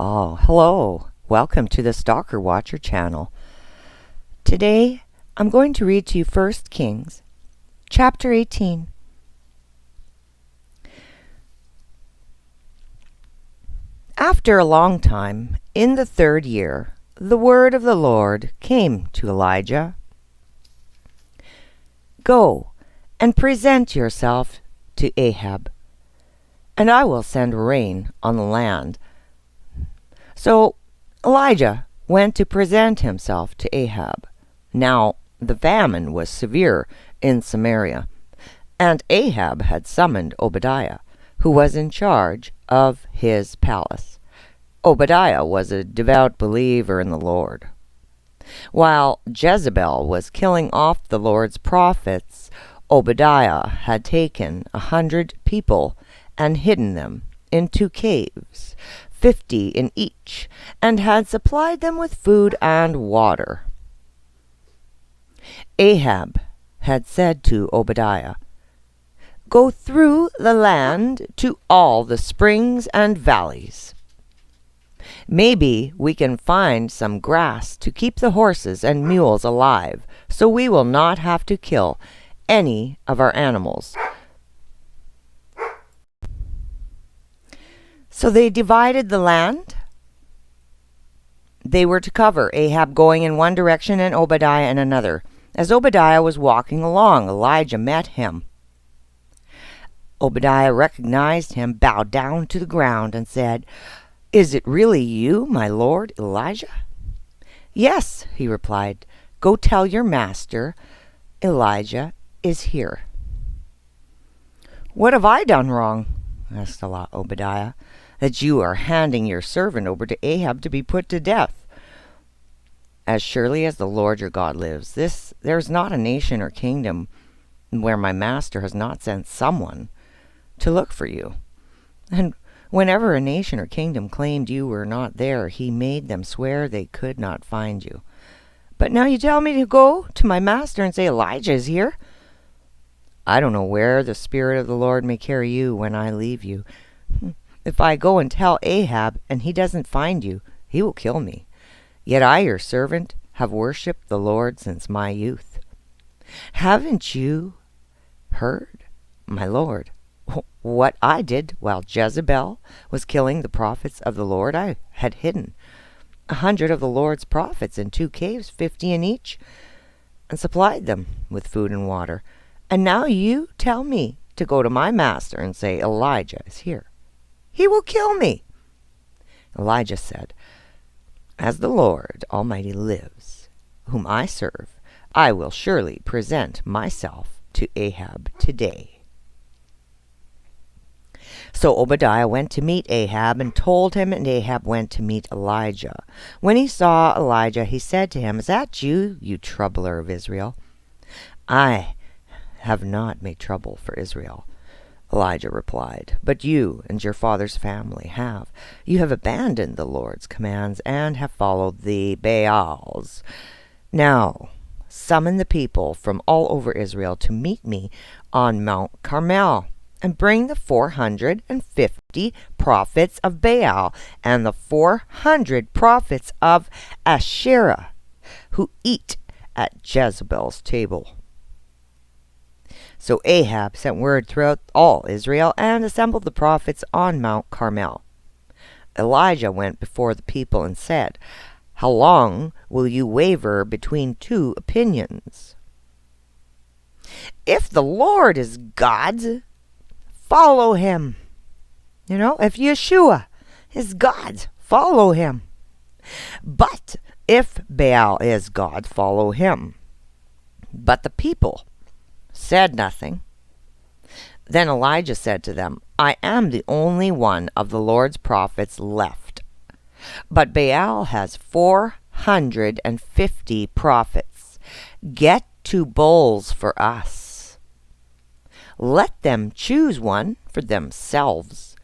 Oh, hello. Welcome to the Stalker Watcher channel. Today, I'm going to read to you 1 Kings, chapter 18. After a long time, in the 3rd year, the word of the Lord came to Elijah. Go and present yourself to Ahab, and I will send rain on the land. So Elijah went to present himself to Ahab. Now the famine was severe in Samaria, and Ahab had summoned Obadiah, who was in charge of his palace. Obadiah was a devout believer in the Lord. While Jezebel was killing off the Lord's prophets, Obadiah had taken 100 people and hidden them in 2 caves, 50 in each, and had supplied them with food and water. Ahab had said to Obadiah, "Go through the land to all the springs and valleys. Maybe we can find some grass to keep the horses and mules alive, so we will not have to kill any of our animals." So they divided the land. They were to cover, Ahab going in one direction and Obadiah in another. As Obadiah was walking along, Elijah met him. Obadiah recognized him, bowed down to the ground, and said, "Is it really you, my lord Elijah?" "Yes," he replied. "Go tell your master, Elijah is here." "What have I done wrong?" asked Obadiah, "that you are handing your servant over to Ahab to be put to death? As surely as the Lord your God lives, there is not a nation or kingdom where my master has not sent someone to look for you. And whenever a nation or kingdom claimed you were not there, he made them swear they could not find you. But now you tell me to go to my master and say, 'Elijah is here.' I don't know where the Spirit of the Lord may carry you when I leave you. If I go and tell Ahab and he doesn't find you, he will kill me. Yet I, your servant, have worshipped the Lord since my youth. Haven't you heard, my lord, what I did while Jezebel was killing the prophets of the Lord? I had hidden 100 of the Lord's prophets in 2 caves, 50 in each, and supplied them with food and water. And now you tell me to go to my master and say, 'Elijah is here.' He will kill me." Elijah said, "As the Lord Almighty lives, whom I serve, I will surely present myself to Ahab today." So Obadiah went to meet Ahab and told him, and Ahab went to meet Elijah. When he saw Elijah, he said to him, "Is that you, you troubler of Israel?" "I have not made trouble for Israel," Elijah replied, "but you and your father's family have. You have abandoned the Lord's commands and have followed the Baals. Now summon the people from all over Israel to meet me on Mount Carmel, and bring the 450 prophets of Baal and the 400 prophets of Asherah who eat at Jezebel's table." So Ahab sent word throughout all Israel and assembled the prophets on Mount Carmel. Elijah went before the people and said, "How long will you waver between 2 opinions? If the Lord is God, follow him. If Yeshua is God, follow him. But if Baal is God, follow him." But the people said nothing. Then Elijah said to them, "I am the only one of the Lord's prophets left, but Baal has 450 prophets. Get 2 bulls for us. Let them choose one for themselves,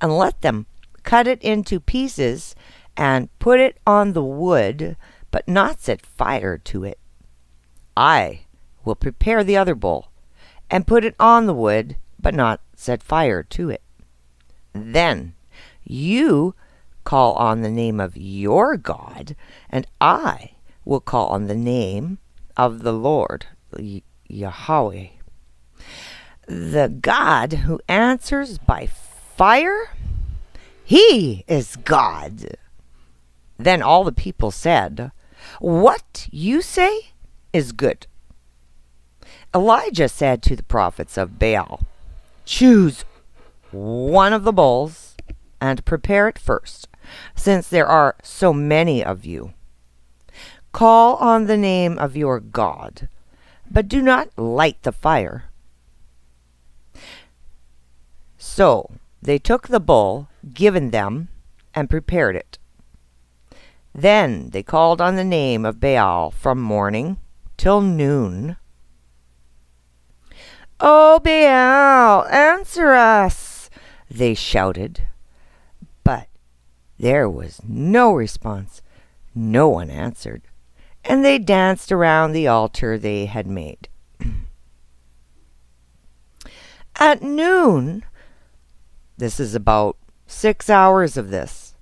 and let them cut it into pieces and put it on the wood, but not set fire to it. I will prepare the other bull and put it on the wood, but not set fire to it. Then you call on the name of your God, and I will call on the name of the Lord, Yahweh. The God who answers by fire, he is God." Then all the people said, "What you say is good." Elijah said to the prophets of Baal, "Choose one of the bulls and prepare it first, since there are so many of you. Call on the name of your God, but do not light the fire." So they took the bull given them and prepared it. Then they called on the name of Baal from morning till noon. "O Baal, answer us," they shouted. But there was no response. No one answered. And they danced around the altar they had made. At noon, this is about 6 hours of this,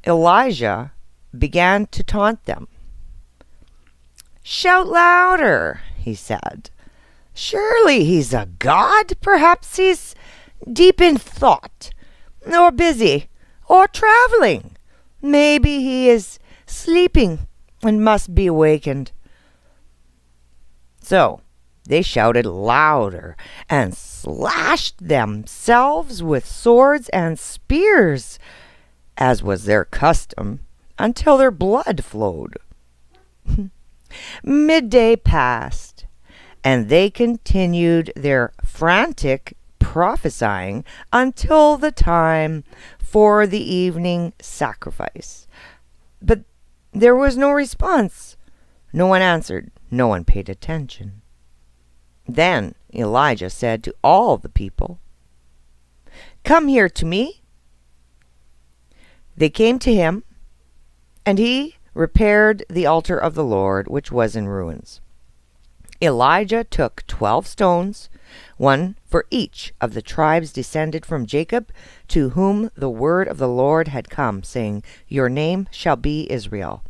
Elijah began to taunt them. "Shout louder," he said. "Surely he's a god. Perhaps he's deep in thought, or busy, or traveling. Maybe he is sleeping and must be awakened." So they shouted louder and slashed themselves with swords and spears, as was their custom, until their blood flowed. Midday passed, and they continued their frantic prophesying until the time for the evening sacrifice. But there was no response. No one answered. No one paid attention. Then Elijah said to all the people, "Come here to me." They came to him, and he repaired the altar of the Lord, which was in ruins. Elijah took 12 stones, one for each of the tribes descended from Jacob, to whom the word of the Lord had come, saying, "Your name shall be Israel."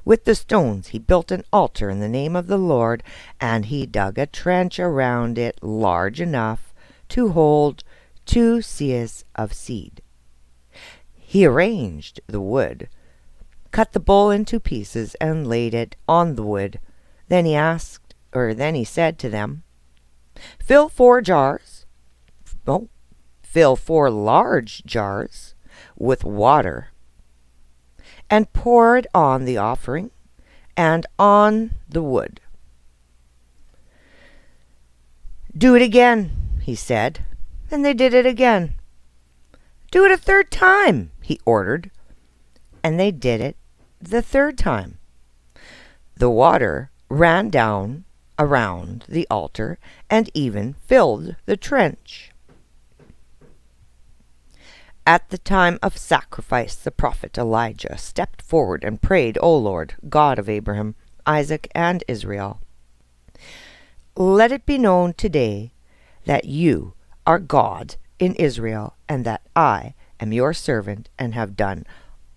With the stones he built an altar in the name of the Lord, and he dug a trench around it large enough to hold 2 seahs of seed. He arranged the wood, cut the bull into pieces, and laid it on the wood. Then he said to them, Fill 4 large jars with water, and pour it on the offering and on the wood." "Do it again," he said, and they did it again. "Do it a 3rd time," he ordered, and they did it the 3rd time. The water ran down around the altar and even filled the trench. At the time of sacrifice, the prophet Elijah stepped forward and prayed, "O Lord, God of Abraham, Isaac, and Israel, let it be known today that you are God in Israel, and that I am your servant and have done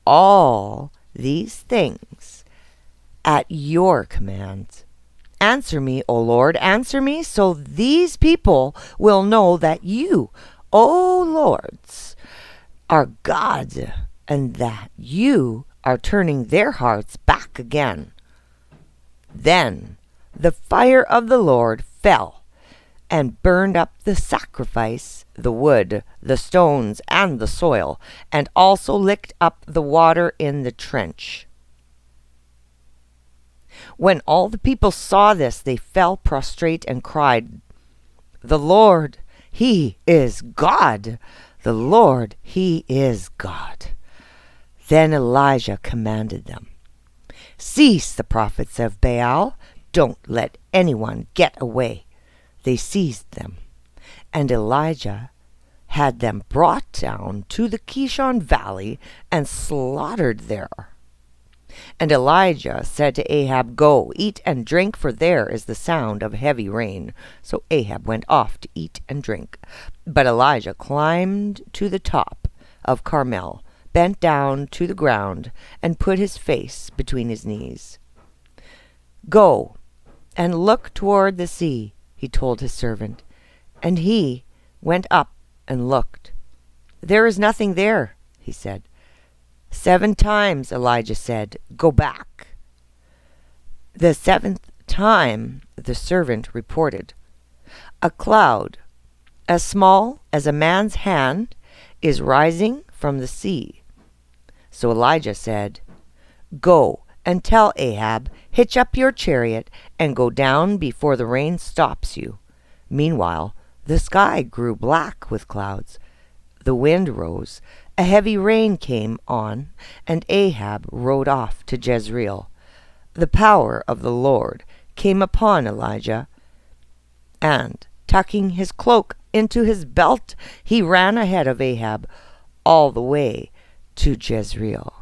all these things at your command. Answer me, O Lord, answer me, so these people will know that you, O Lords, are God, and that you are turning their hearts back again." Then the fire of the Lord fell and burned up the sacrifice, the wood, the stones, and the soil, and also licked up the water in the trench. When all the people saw this, they fell prostrate and cried, "The Lord, He is God! The Lord, He is God!" Then Elijah commanded them, "Cease the prophets of Baal. Don't let anyone get away." They seized them, and Elijah had them brought down to the Kishon Valley and slaughtered there. And Elijah said to Ahab, "Go, eat and drink, for there is the sound of heavy rain." So Ahab went off to eat and drink. But Elijah climbed to the top of Carmel bent down to the ground and put his face between his knees. "Go and look toward the sea," he told his servant. And he went up and looked. "There is nothing there," he said. 7 times Elijah said, "Go back." The 7th time the servant reported, "A cloud, as small as a man's hand, is rising from the sea." So Elijah said, "Go and tell Ahab, hitch up your chariot and go down before the rain stops you." Meanwhile, the sky grew black with clouds. The wind rose, a heavy rain came on, and Ahab rode off to Jezreel. The power of the Lord came upon Elijah, and, tucking his cloak into his belt, he ran ahead of Ahab all the way to Jezreel.